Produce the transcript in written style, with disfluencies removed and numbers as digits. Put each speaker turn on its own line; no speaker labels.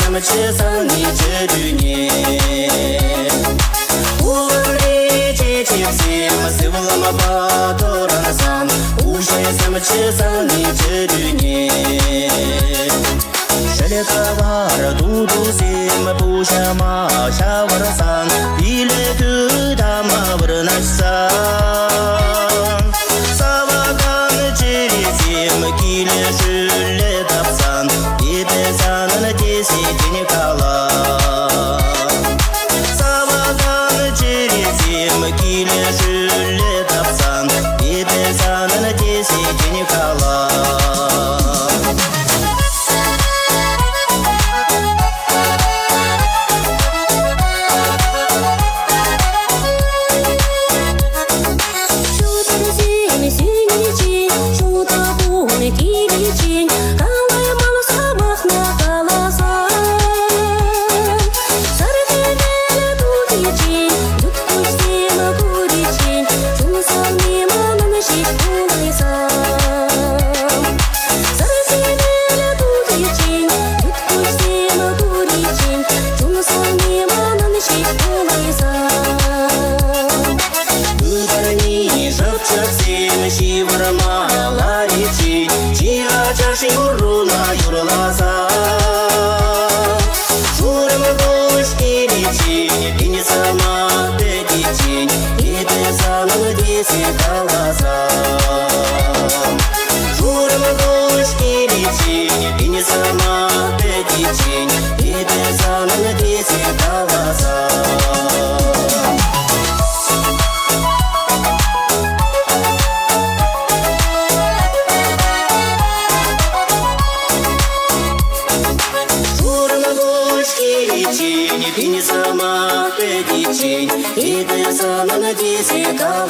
Самочесал ничего Ури чечи всем сывлам баторансан Уши самочесал ничего Шелетавар дуду сим пушама шаварсан Или тудама врначсан Саваган чересим киле шуле тапсан Итесан надеси денекала Саваган чересим киле шуле тапсан Итесан надеси денекала Kalasa